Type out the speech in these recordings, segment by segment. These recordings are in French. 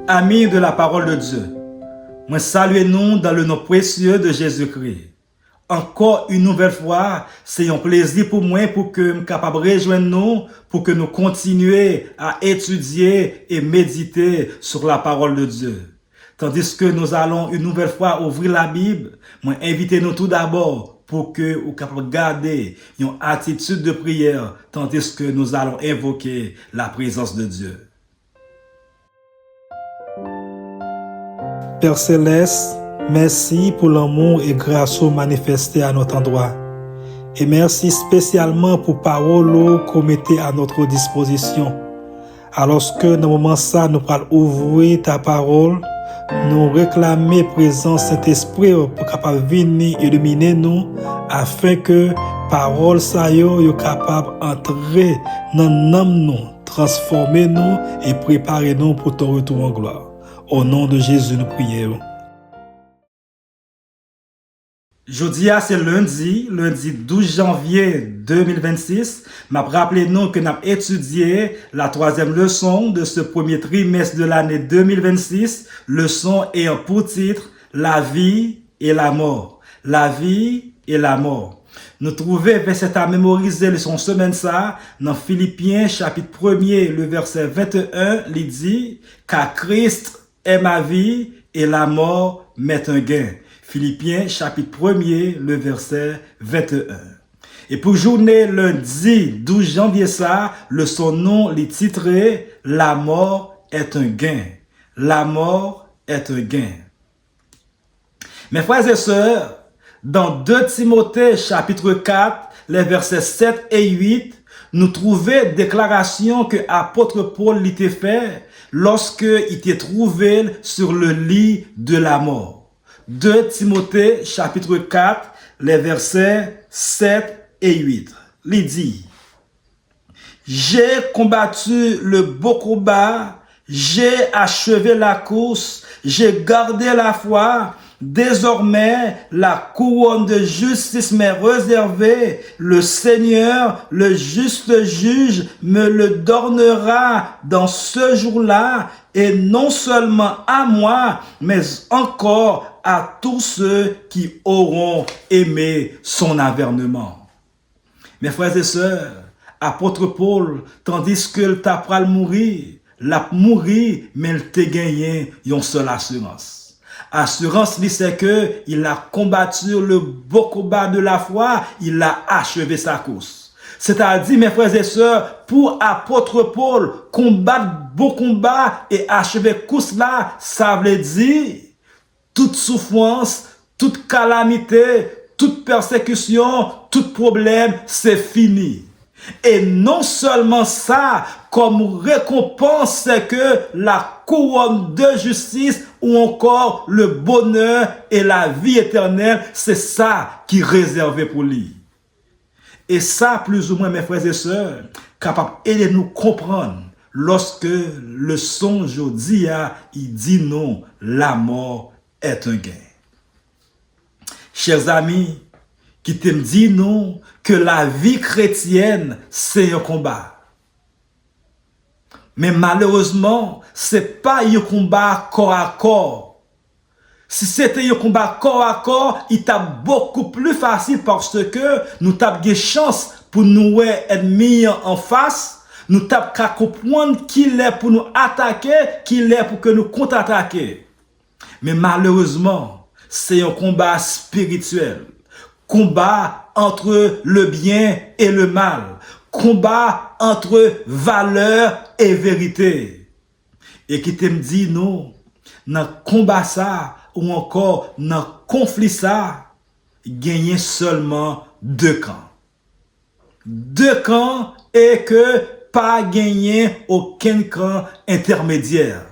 Amis de la parole de Dieu, moi salue nous dans le nom précieux de Jésus-Christ. Encore une nouvelle fois, c'est un plaisir pour moi pour que nous capable rejoindre nous, pour que nous continuions à étudier et méditer sur la parole de Dieu. Tandis que nous allons une nouvelle fois ouvrir la Bible, moi invitez-nous tout d'abord pour que vous capable garder une attitude de prière, tandis que nous allons invoquer la présence de Dieu. Père Céleste, merci pour l'amour et grâce manifesté à notre endroit. Et merci spécialement pour parole qu'on mettait à notre disposition. Alors que dans le moment ça, nous allons ouvrir ta parole, nous réclamer présence Saint-Esprit pour capable venir illuminer nous afin que parole ça yo capable entrer dans nous, transformer nous et préparer nous pour ton retour en gloire. Au nom de Jésus, nous prions. Jeudi, c'est lundi 12 janvier 2026. M'a rappelé nous que nous avons étudié la troisième leçon de ce premier trimestre de l'année 2026. Leçon ayant pour titre la vie et la mort. La vie et la mort. Nous trouvons verset à mémoriser leçon semaine ça dans Philippiens chapitre 1er, le verset 21, il dit car Christ est ma vie et la mort m'est un gain. Philippiens chapitre 1er, le verset 21. Et pour journée lundi 12 janvier ça, le son nom est titré La mort est un gain. La mort est un gain. Mes frères et sœurs, dans 2 Timothée chapitre 4, les versets 7 et 8, nous trouvons déclaration que apôtre Paul l'était fait lorsque il était trouvé sur le lit de la mort. 2 Timothée chapitre 4, les versets 7 et 8. Il dit, j'ai combattu le beau combat, j'ai achevé la course, j'ai gardé la foi. Désormais, la couronne de justice m'est réservée. Le Seigneur, le juste juge, me le donnera dans ce jour-là, et non seulement à moi, mais encore à tous ceux qui auront aimé son avernement. Mes frères et sœurs, apôtre Paul, tandis que le tapral mourir, l'a mourir, mais il t'a gagné une seule assurance. Assurance, c'est que il a combattu le beau combat de la foi, il a achevé sa course. C'est-à-dire, mes frères et sœurs, pour apôtre Paul, combattre beau combat et achever course là, ça veut dire toute souffrance, toute calamité, toute persécution, tout problème, c'est fini. Et non seulement ça, comme récompense, c'est que la couronne de justice ou encore le bonheur et la vie éternelle, c'est ça qui est réservé pour lui. Et ça, plus ou moins, mes frères et sœurs, capable d'aider nous comprendre lorsque le son aujourd'hui, il dit non, la mort est un gain. Chers amis, qui te dit non, que la vie chrétienne, c'est un combat. Mais malheureusement, c'est pas un combat corps à corps. Si c'était un combat corps à corps, il t'a beaucoup plus facile parce que nous t'avons des chances pour nous être mis en face. Nous t'avons qu'à comprendre qu'il est pour nous attaquer, qu'il est pour que nous contre-attaquer. Mais malheureusement, c'est un combat spirituel. Combat entre le bien et le mal. Combat entre valeur et vérité. Et qui te me dit non, dans combat ça, ou encore dans conflit ça, gagner seulement deux camps. Deux camps et que pas gagner aucun camp intermédiaire.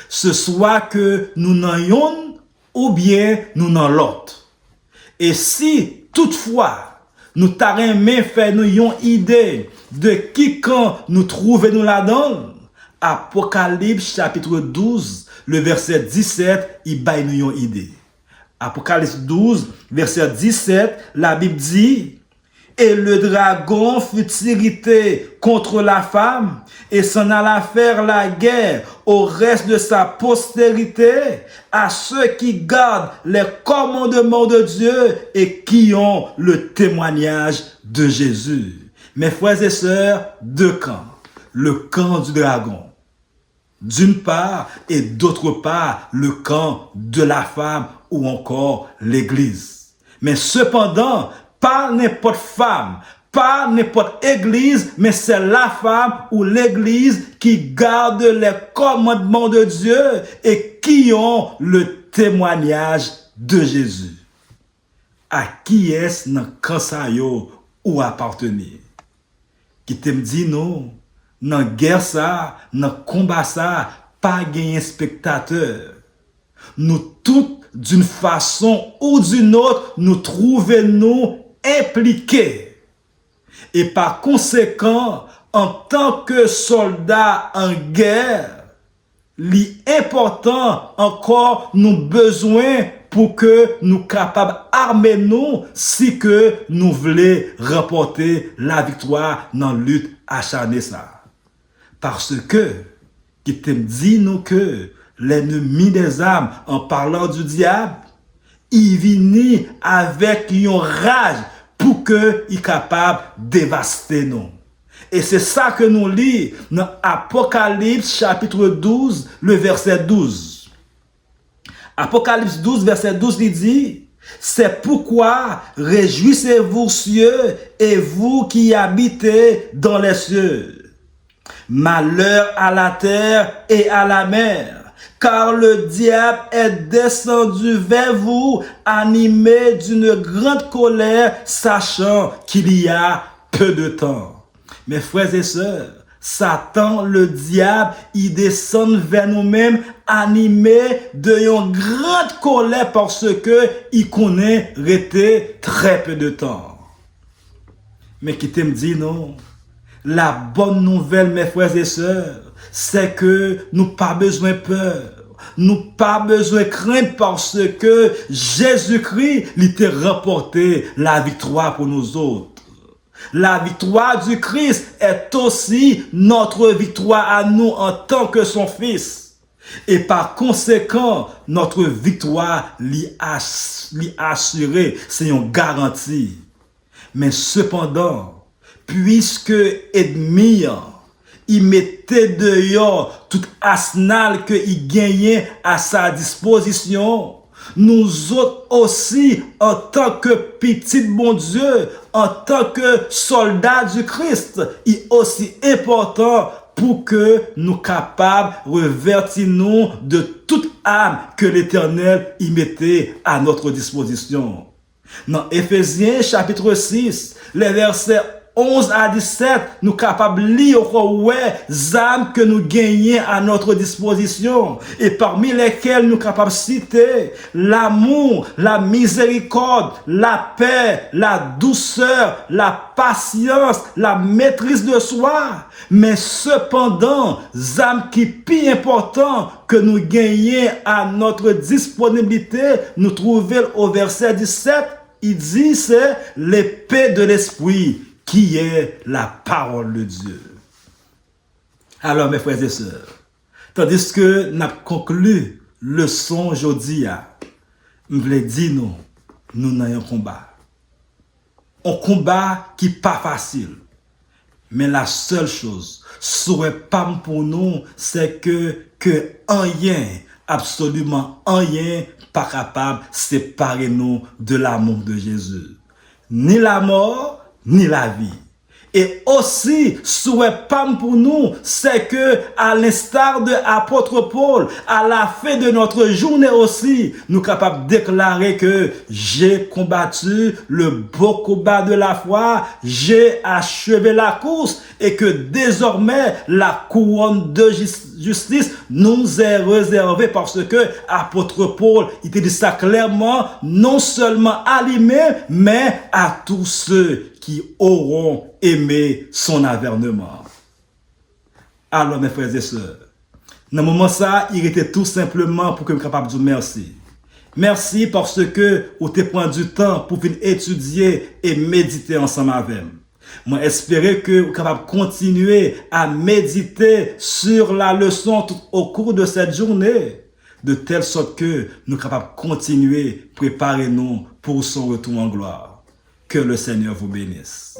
Ce soit que nous n'en yon ou bien nous n'en l'autre. Et si toutefois nous t'arrêtons faire nous une idée de qui camp nous trouvons nous là-dedans, Apocalypse chapitre 12, le verset 17, il baille nous une idée. Apocalypse 12, verset 17, la Bible dit, Et le dragon fut irrité contre la femme et s'en alla faire la guerre au reste de sa postérité, à ceux qui gardent les commandements de Dieu et qui ont le témoignage de Jésus. Mes frères et sœurs, deux camps. Le camp du dragon, d'une part, et d'autre part, le camp de la femme ou encore l'Église. Mais cependant, pas n'importe femme, pas n'importe église, mais c'est la femme ou l'église qui garde les commandements de Dieu et qui ont le témoignage de Jésus. À qui est-ce dans camp ça yo ou appartenir? Qui te me dit non, dans guerre ça, dans combat ça, pas gagner spectateur. Nous toutes, d'une façon ou d'une autre, nous trouvons-nous impliqués. Et par conséquent, en tant que soldats en guerre, l'important encore nous besoin pour que nous capables armer nous si que nous voulons remporter la victoire dans la lutte acharnée ça. Parce que, qui te dit nous que l'ennemi des âmes, en parlant du diable, il vient avec une rage pour qu'il soit capable de dévaster nous. Et c'est ça que nous lisons dans Apocalypse chapitre 12, le verset 12. Apocalypse 12, verset 12, il dit, « C'est pourquoi réjouissez-vous cieux et vous qui habitez dans les cieux. Malheur à la terre et à la mer. Car le diable est descendu vers vous, animé d'une grande colère, sachant qu'il y a peu de temps. » Mes frères et sœurs, Satan, le diable, il descend vers nous-mêmes, animé d'une grande colère parce que il connaît rester très peu de temps. Mais qui te me dit non? La bonne nouvelle, mes frères et sœurs, c'est que nous pas besoin de peur. Nous pas besoin de craindre parce que Jésus-Christ, il t'a remporté la victoire pour nous autres. La victoire du Christ est aussi notre victoire à nous en tant que son fils. Et par conséquent, notre victoire l'y assurée, c'est une garantie. Mais cependant, puisque ennemi, il mettait dehors tout arsenal qu'il gagnait à sa disposition, nous autres aussi, en tant que petit bon Dieu, en tant que soldats du Christ, il est aussi important pour que nous capables de revertir nous de toute âme que l'Éternel y mettait à notre disposition. Dans Éphésiens chapitre 6, les versets 11 à 17, nous capables de lire les âmes que nous gagnons à notre disposition et parmi lesquelles nous capables de citer l'amour, la miséricorde, la paix, la douceur, la patience, la maîtrise de soi. Mais cependant, âmes qui plus important que nous gagnons à notre disponibilité, nous trouvons au verset 17, il dit c'est l'épée de l'esprit, qui est la parole de Dieu. Alors, mes frères et sœurs, tandis que nous avons conclu le son aujourd'hui, je voulais dire nous avons un combat. Un combat qui n'est pas facile. Mais la seule chose, serait pas pour nous, c'est que rien, absolument rien, pas capable de séparer nous de l'amour de Jésus. Ni la mort, ni la vie. Et aussi, souhait pas pour nous, c'est que, à l'instar de l'apôtre Paul, à la fin de notre journée aussi, nous capables de déclarer que j'ai combattu le beau combat de la foi, j'ai achevé la course et que désormais la couronne de justice nous est réservée parce que l'apôtre Paul, il te dit ça clairement, non seulement à lui-même, mais à tous ceux qui auront aimé son avernement. Alors, mes frères et sœurs, dans le moment ça, il était tout simplement pour que je sois capable de dire merci. Merci parce que vous te prend du temps pour venir étudier et méditer ensemble avec moi. Moi, espérer que vous êtes capable de continuer à méditer sur la leçon tout au cours de cette journée, de telle sorte que nous sommes capables de continuer, préparer nous pour son retour en gloire. Que le Seigneur vous bénisse.